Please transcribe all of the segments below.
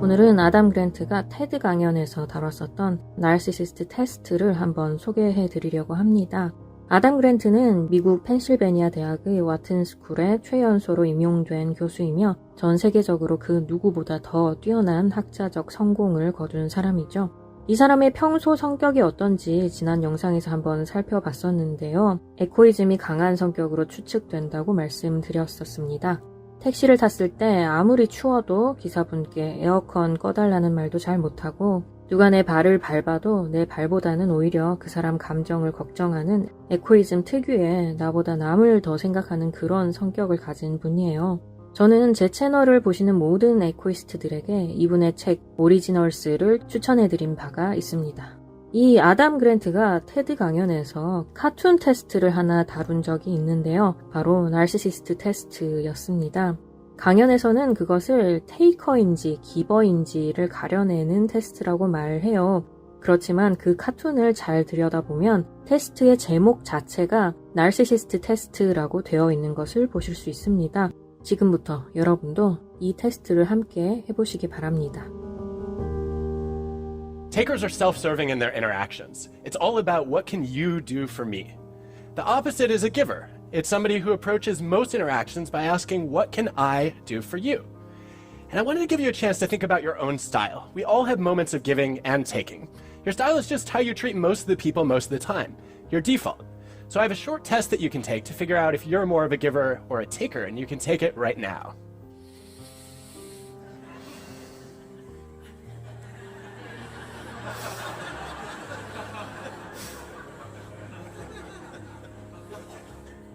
오늘은 아담 그랜트가 테드 강연에서 다뤘었던 나르시시스트 테스트를 한번 소개해 드리려고 합니다. 아담 그랜트는 미국 펜실베니아 대학의 와튼 스쿨에 최연소로 임용된 교수이며 전 세계적으로 그 누구보다 더 뛰어난 학자적 성공을 거둔 사람이죠. 이 사람의 평소 성격이 어떤지 지난 영상에서 한번 살펴봤었는데요. 에코이즘이 강한 성격으로 추측된다고 말씀드렸었습니다. 택시를 탔을 때 아무리 추워도 기사분께 에어컨 꺼달라는 말도 잘 못하고 누가 내 발을 밟아도 내 발보다는 오히려 그 사람 감정을 걱정하는 에코이즘 특유의 나보다 남을 더 생각하는 그런 성격을 가진 분이에요. 저는 제 채널을 보시는 모든 에코이스트들에게 이분의 책 오리지널스를 추천해드린 바가 있습니다. 이 아담 그랜트가 테드 강연에서 카툰 테스트를 하나 다룬 적이 있는데요. 바로 나르시시스트 테스트였습니다. 강연에서는 그것을 테이커인지 기버인지를 가려내는 테스트라고 말해요. 그렇지만 그 카툰을 잘 들여다보면 테스트의 제목 자체가 나르시시스트 테스트라고 되어 있는 것을 보실 수 있습니다. 지금부터 여러분도 이 테스트를 함께 해보시기 바랍니다. Takers are self-serving in their interactions. It's all about what can you do for me. The opposite is a giver. It's somebody who approaches most interactions by asking, what can I do for you? And I wanted to give you a chance to think about your own style. We all have moments of giving and taking. Your style is just how you treat most of the people most of the time, your default. So I have a short test that you can take to figure out if you're more of a giver or a taker, and you can take it right now.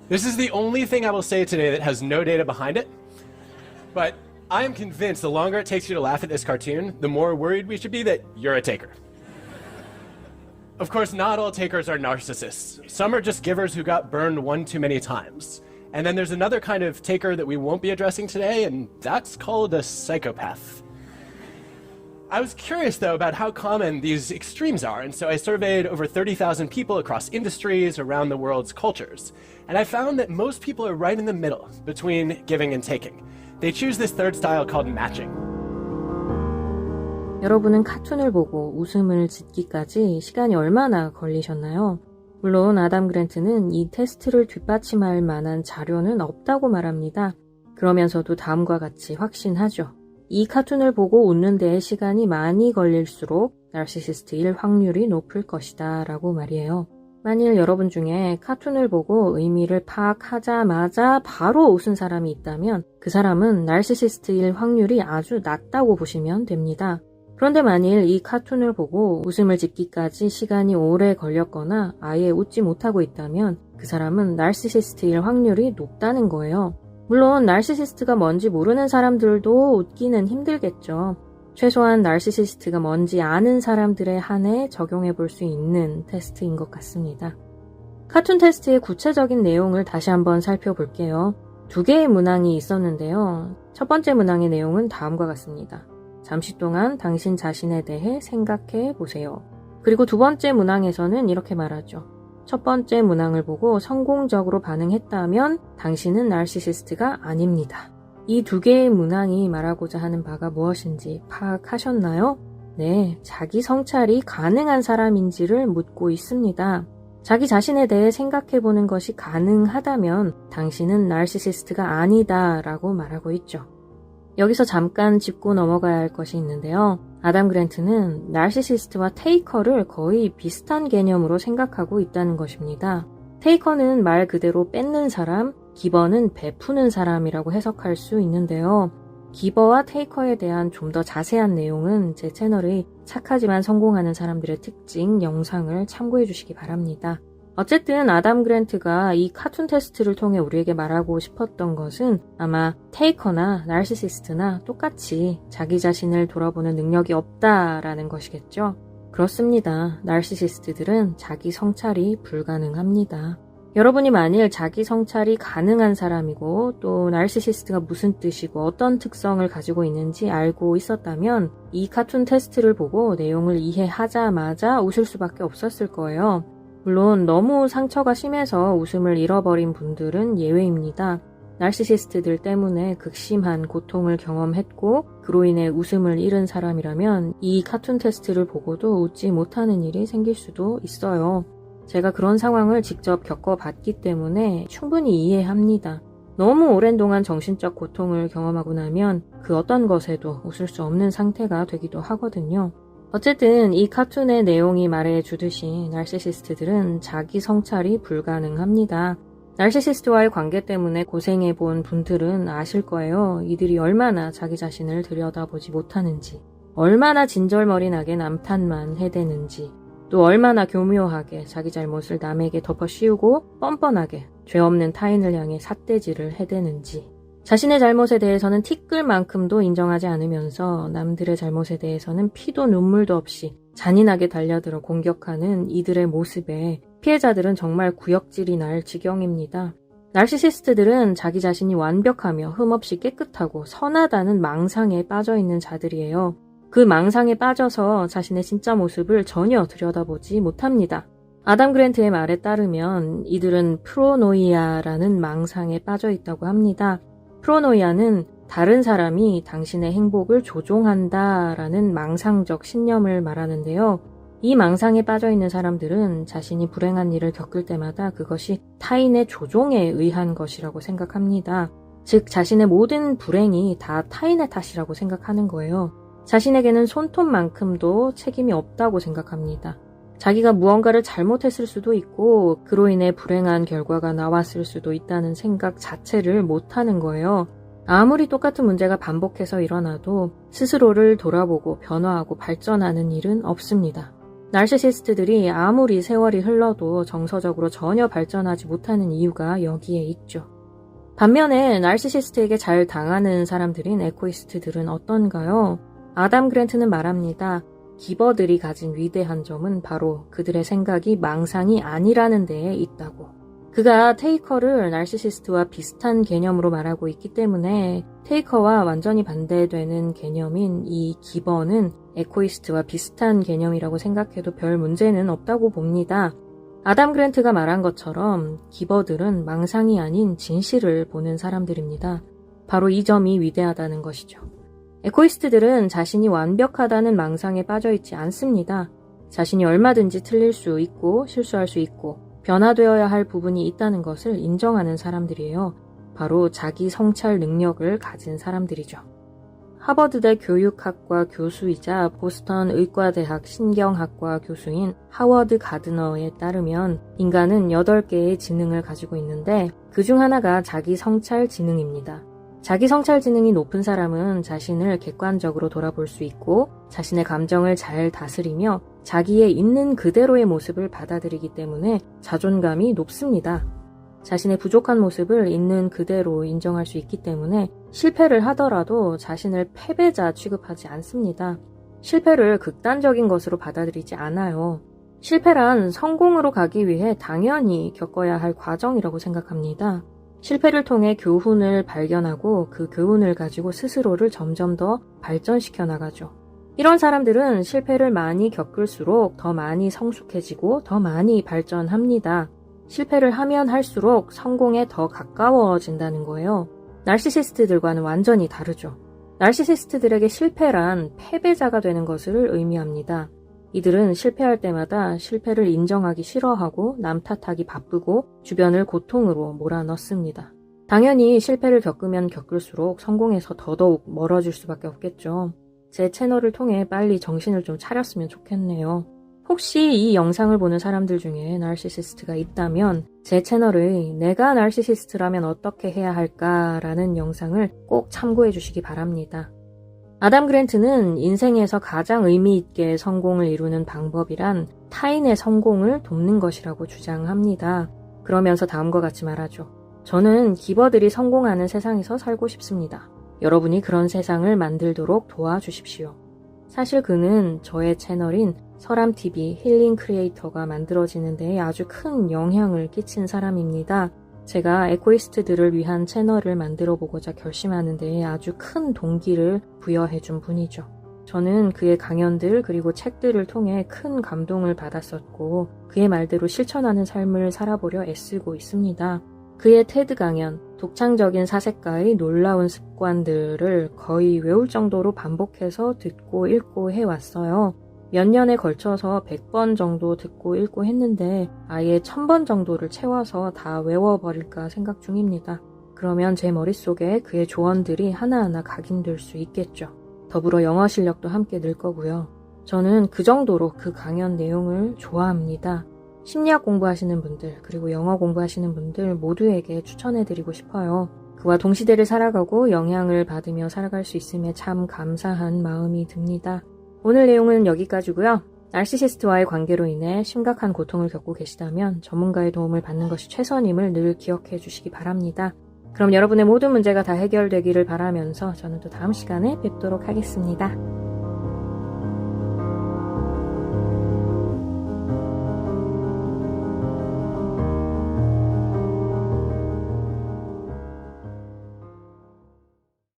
This is the only thing I will say today that has no data behind it, but I am convinced the longer it takes you to laugh at this cartoon, the more worried we should be that you're a taker. Of course, not all takers are narcissists. Some are just givers who got burned one too many times. And then there's another kind of taker that we won't be addressing today, and that's called a psychopath. I was curious, though, about how common these extremes are, and so I surveyed over 30,000 people across industries around the world's cultures. And I found that most people are right in the middle between giving and taking. They choose this third style called matching. 여러분은 카툰을 보고 웃음을 짓기까지 시간이 얼마나 걸리셨나요? 물론 아담 그랜트는 이 테스트를 뒷받침할 만한 자료는 없다고 말합니다. 그러면서도 다음과 같이 확신하죠. 이 카툰을 보고 웃는 데에 시간이 많이 걸릴수록 나르시시스트일 확률이 높을 것이다 라고 말이에요. 만일 여러분 중에 카툰을 보고 의미를 파악하자마자 바로 웃은 사람이 있다면 그 사람은 나르시시스트일 확률이 아주 낮다고 보시면 됩니다. 그런데 만일 이 카툰을 보고 웃음을 짓기까지 시간이 오래 걸렸거나 아예 웃지 못하고 있다면 그 사람은 나르시시스트일 확률이 높다는 거예요. 물론 나르시시스트가 뭔지 모르는 사람들도 웃기는 힘들겠죠. 최소한 나르시시스트가 뭔지 아는 사람들에 한해 적용해 볼 수 있는 테스트인 것 같습니다. 카툰 테스트의 구체적인 내용을 다시 한번 살펴볼게요. 두 개의 문항이 있었는데요. 첫 번째 문항의 내용은 다음과 같습니다. 잠시 동안 당신 자신에 대해 생각해 보세요. 그리고 두 번째 문항에서는 이렇게 말하죠. 첫 번째 문항을 보고 성공적으로 반응했다면 당신은 나르시시스트가 아닙니다. 이 두 개의 문항이 말하고자 하는 바가 무엇인지 파악하셨나요? 네, 자기 성찰이 가능한 사람인지를 묻고 있습니다. 자기 자신에 대해 생각해보는 것이 가능하다면 당신은 나르시시스트가 아니다 라고 말하고 있죠. 여기서 잠깐 짚고 넘어가야 할 것이 있는데요. 아담 그랜트는 나르시시스트와 테이커를 거의 비슷한 개념으로 생각하고 있다는 것입니다. 테이커는 말 그대로 뺏는 사람, 기버는 베푸는 사람이라고 해석할 수 있는데요. 기버와 테이커에 대한 좀 더 자세한 내용은 제 채널의 착하지만 성공하는 사람들의 특징 영상을 참고해 주시기 바랍니다. 어쨌든 아담 그랜트가 이 카툰 테스트를 통해 우리에게 말하고 싶었던 것은 아마 테이커나 나르시시스트나 똑같이 자기 자신을 돌아보는 능력이 없다라는 것이겠죠. 그렇습니다. 나르시시스트들은 자기 성찰이 불가능합니다. 여러분이 만일 자기 성찰이 가능한 사람이고 또 나르시시스트가 무슨 뜻이고 어떤 특성을 가지고 있는지 알고 있었다면 이 카툰 테스트를 보고 내용을 이해하자마자 웃을 수밖에 없었을 거예요. 물론 너무 상처가 심해서 웃음을 잃어버린 분들은 예외입니다. 나르시시스트들 때문에 극심한 고통을 경험했고 그로 인해 웃음을 잃은 사람이라면 이 카툰 테스트를 보고도 웃지 못하는 일이 생길 수도 있어요. 제가 그런 상황을 직접 겪어봤기 때문에 충분히 이해합니다. 너무 오랜 동안 정신적 고통을 경험하고 나면 그 어떤 것에도 웃을 수 없는 상태가 되기도 하거든요. 어쨌든 이 카툰의 내용이 말해주듯이 나르시시스트들은 자기 성찰이 불가능합니다. 나르시시스트와의 관계 때문에 고생해본 분들은 아실 거예요. 이들이 얼마나 자기 자신을 들여다보지 못하는지, 얼마나 진절머리나게 남탓만 해대는지, 또 얼마나 교묘하게 자기 잘못을 남에게 덮어씌우고 뻔뻔하게 죄 없는 타인을 향해 삿대질을 해대는지, 자신의 잘못에 대해서는 티끌만큼도 인정하지 않으면서 남들의 잘못에 대해서는 피도 눈물도 없이 잔인하게 달려들어 공격하는 이들의 모습에 피해자들은 정말 구역질이 날 지경입니다. 나르시시스트들은 자기 자신이 완벽하며 흠없이 깨끗하고 선하다는 망상에 빠져있는 자들이에요. 그 망상에 빠져서 자신의 진짜 모습을 전혀 들여다보지 못합니다. 아담 그랜트의 말에 따르면 이들은 프로노이아라는 망상에 빠져있다고 합니다. 프로노이아는 다른 사람이 당신의 행복을 조종한다라는 망상적 신념을 말하는데요. 이 망상에 빠져있는 사람들은 자신이 불행한 일을 겪을 때마다 그것이 타인의 조종에 의한 것이라고 생각합니다. 즉 자신의 모든 불행이 다 타인의 탓이라고 생각하는 거예요. 자신에게는 손톱만큼도 책임이 없다고 생각합니다. 자기가 무언가를 잘못했을 수도 있고 그로 인해 불행한 결과가 나왔을 수도 있다는 생각 자체를 못하는 거예요. 아무리 똑같은 문제가 반복해서 일어나도 스스로를 돌아보고 변화하고 발전하는 일은 없습니다. 나르시시스트들이 아무리 세월이 흘러도 정서적으로 전혀 발전하지 못하는 이유가 여기에 있죠. 반면에 나르시시스트에게 잘 당하는 사람들인 에코이스트들은 어떤가요? 아담 그랜트는 말합니다. 기버들이 가진 위대한 점은 바로 그들의 생각이 망상이 아니라는 데에 있다고. 그가 테이커를 나르시시스트와 비슷한 개념으로 말하고 있기 때문에 테이커와 완전히 반대되는 개념인 이 기버는 에코이스트와 비슷한 개념이라고 생각해도 별 문제는 없다고 봅니다. 아담 그랜트가 말한 것처럼 기버들은 망상이 아닌 진실을 보는 사람들입니다. 바로 이 점이 위대하다는 것이죠. 에코이스트들은 자신이 완벽하다는 망상에 빠져있지 않습니다. 자신이 얼마든지 틀릴 수 있고 실수할 수 있고 변화되어야 할 부분이 있다는 것을 인정하는 사람들이에요. 바로 자기 성찰 능력을 가진 사람들이죠. 하버드대 교육학과 교수이자 보스턴 의과대학 신경학과 교수인 하워드 가드너에 따르면 인간은 8개의 지능을 가지고 있는데 그중 하나가 자기 성찰 지능입니다. 자기 성찰 지능이 높은 사람은 자신을 객관적으로 돌아볼 수 있고 자신의 감정을 잘 다스리며 자기의 있는 그대로의 모습을 받아들이기 때문에 자존감이 높습니다. 자신의 부족한 모습을 있는 그대로 인정할 수 있기 때문에 실패를 하더라도 자신을 패배자 취급하지 않습니다. 실패를 극단적인 것으로 받아들이지 않아요. 실패란 성공으로 가기 위해 당연히 겪어야 할 과정이라고 생각합니다. 실패를 통해 교훈을 발견하고 그 교훈을 가지고 스스로를 점점 더 발전시켜 나가죠. 이런 사람들은 실패를 많이 겪을수록 더 많이 성숙해지고 더 많이 발전합니다. 실패를 하면 할수록 성공에 더 가까워진다는 거예요. 나르시시스트들과는 완전히 다르죠. 나르시시스트들에게 실패란 패배자가 되는 것을 의미합니다. 이들은 실패할 때마다 실패를 인정하기 싫어하고 남 탓하기 바쁘고 주변을 고통으로 몰아넣습니다. 당연히 실패를 겪으면 겪을수록 성공에서 더더욱 멀어질 수밖에 없겠죠. 제 채널을 통해 빨리 정신을 좀 차렸으면 좋겠네요. 혹시 이 영상을 보는 사람들 중에 나르시시스트가 있다면 제 채널의 내가 나르시시스트라면 어떻게 해야 할까라는 영상을 꼭 참고해 주시기 바랍니다. 아담 그랜트는 인생에서 가장 의미 있게 성공을 이루는 방법이란 타인의 성공을 돕는 것이라고 주장합니다. 그러면서 다음과 같이 말하죠. 저는 기버들이 성공하는 세상에서 살고 싶습니다. 여러분이 그런 세상을 만들도록 도와주십시오. 사실 그는 저의 채널인 서람TV 힐링 크리에이터가 만들어지는 데에 아주 큰 영향을 끼친 사람입니다. 제가 에코이스트들을 위한 채널을 만들어 보고자 결심하는 데에 아주 큰 동기를 부여해준 분이죠. 저는 그의 강연들 그리고 책들을 통해 큰 감동을 받았었고 그의 말대로 실천하는 삶을 살아보려 애쓰고 있습니다. 그의 테드 강연, 독창적인 사색가의 놀라운 습관들을 거의 외울 정도로 반복해서 듣고 읽고 해왔어요. 몇 년에 걸쳐서 100번 정도 듣고 읽고 했는데 아예 1000번 정도를 채워서 다 외워버릴까 생각 중입니다. 그러면 제 머릿속에 그의 조언들이 하나하나 각인될 수 있겠죠. 더불어 영어 실력도 함께 늘 거고요. 저는 그 정도로 그 강연 내용을 좋아합니다. 심리학 공부하시는 분들, 그리고 영어 공부하시는 분들 모두에게 추천해드리고 싶어요. 그와 동시대를 살아가고 영향을 받으며 살아갈 수 있음에 참 감사한 마음이 듭니다. 오늘 내용은 여기까지고요. 나르시시스트와의 관계로 인해 심각한 고통을 겪고 계시다면 전문가의 도움을 받는 것이 최선임을 늘 기억해 주시기 바랍니다. 그럼 여러분의 모든 문제가 다 해결되기를 바라면서 저는 또 다음 시간에 뵙도록 하겠습니다.